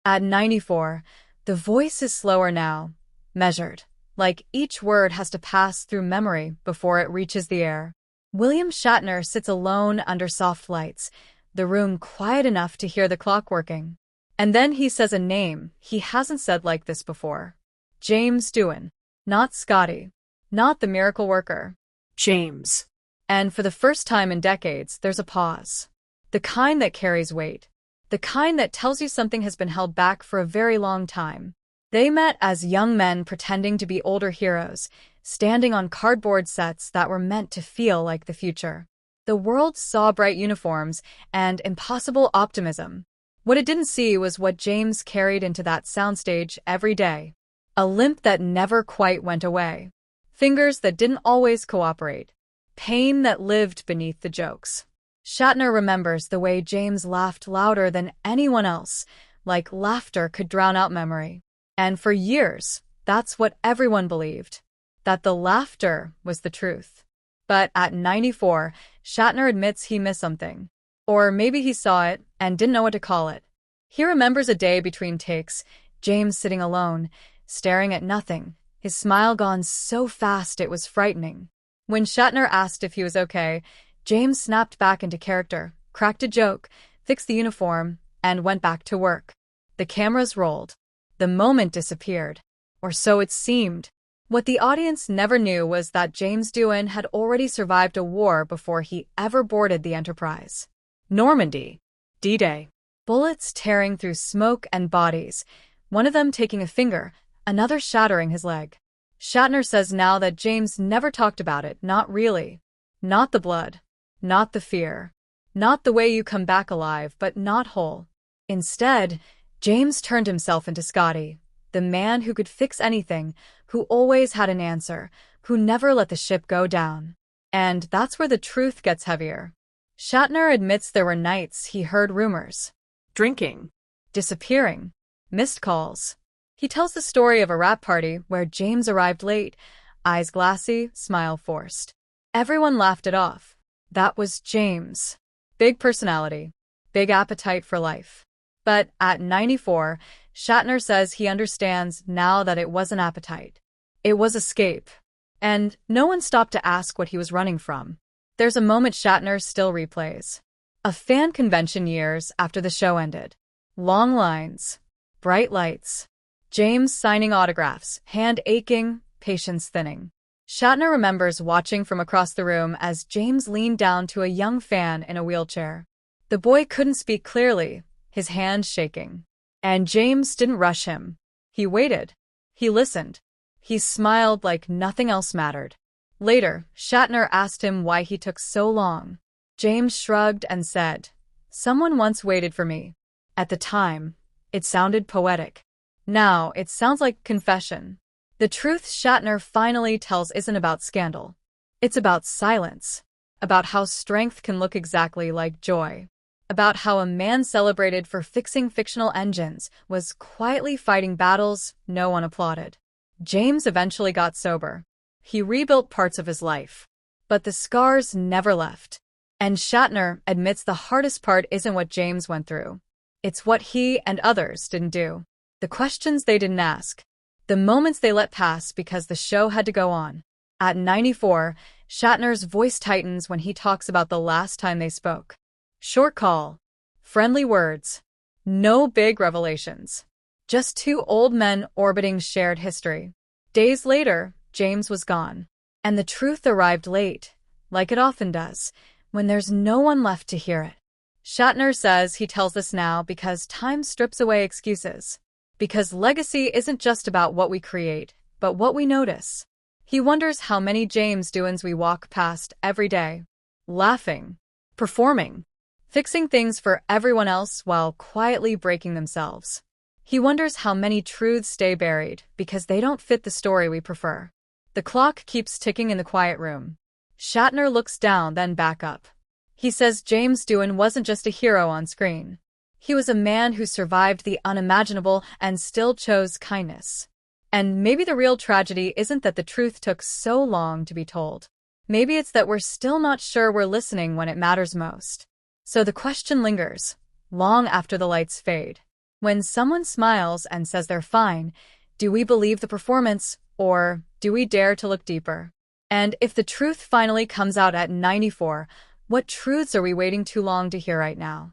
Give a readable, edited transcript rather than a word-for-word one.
At 94, the voice is slower now, measured, like each word has to pass through memory before it reaches the air. William Shatner sits alone under soft lights, the room quiet enough to hear the clock working. And then he says a name he hasn't said like this before. James Doohan. Not Scotty. Not the miracle worker. James. And for the first time in decades, there's a pause. The kind that carries weight. The kind that tells you something has been held back for a very long time. They met as young men pretending to be older heroes, standing on cardboard sets that were meant to feel like the future. The world saw bright uniforms and impossible optimism. What it didn't see was what James carried into that soundstage every day. A limp that never quite went away. Fingers that didn't always cooperate. Pain that lived beneath the jokes. Shatner remembers the way James laughed louder than anyone else, like laughter could drown out memory. And for years, that's what everyone believed. That the laughter was the truth. But at 94, Shatner admits he missed something. Or maybe he saw it and didn't know what to call it. He remembers a day between takes, James sitting alone, staring at nothing, his smile gone so fast it was frightening. When Shatner asked if he was okay, James snapped back into character, cracked a joke, fixed the uniform, and went back to work. The cameras rolled. The moment disappeared. Or so it seemed. What the audience never knew was that James Doohan had already survived a war before he ever boarded the Enterprise. Normandy. D-Day. Bullets tearing through smoke and bodies, one of them taking a finger, another shattering his leg. Shatner says now that James never talked about it, not really. Not the blood. Not the fear. Not the way you come back alive, but not whole. Instead, James turned himself into Scotty, the man who could fix anything, who always had an answer, who never let the ship go down. And that's where the truth gets heavier. Shatner admits there were nights he heard rumors. Drinking. Disappearing. Missed calls. He tells the story of a wrap party where James arrived late, eyes glassy, smile forced. Everyone laughed it off. That was James. Big personality. Big appetite for life. But at 94, Shatner says he understands now that it wasn't appetite. It was escape. And no one stopped to ask what he was running from. There's a moment Shatner still replays. A fan convention years after the show ended. Long lines. Bright lights. James signing autographs, hand aching, patience thinning. Shatner remembers watching from across the room as James leaned down to a young fan in a wheelchair. The boy couldn't speak clearly, his hands shaking. And James didn't rush him. He waited. He listened. He smiled like nothing else mattered. Later, Shatner asked him why he took so long. James shrugged and said, "Someone once waited for me." At the time, it sounded poetic. Now, it sounds like confession. The truth Shatner finally tells isn't about scandal. It's about silence. About how strength can look exactly like joy. About how a man celebrated for fixing fictional engines was quietly fighting battles no one applauded. James eventually got sober. He rebuilt parts of his life. But the scars never left. And Shatner admits the hardest part isn't what James went through. It's what he and others didn't do. The questions they didn't ask. The moments they let pass because the show had to go on. At 94, Shatner's voice tightens when he talks about the last time they spoke. Short call. Friendly words. No big revelations. Just two old men orbiting shared history. Days later, James was gone. And the truth arrived late, like it often does, when there's no one left to hear it. Shatner says he tells this now because time strips away excuses. Because legacy isn't just about what we create, but what we notice. He wonders how many James Doohans we walk past every day. Laughing. Performing. Fixing things for everyone else while quietly breaking themselves. He wonders how many truths stay buried because they don't fit the story we prefer. The clock keeps ticking in the quiet room. Shatner looks down, then back up. He says James Doohan wasn't just a hero on screen. He was a man who survived the unimaginable and still chose kindness. And maybe the real tragedy isn't that the truth took so long to be told. Maybe it's that we're still not sure we're listening when it matters most. So the question lingers, long after the lights fade. When someone smiles and says they're fine, do we believe the performance, or do we dare to look deeper? And if the truth finally comes out at 94, what truths are we waiting too long to hear right now?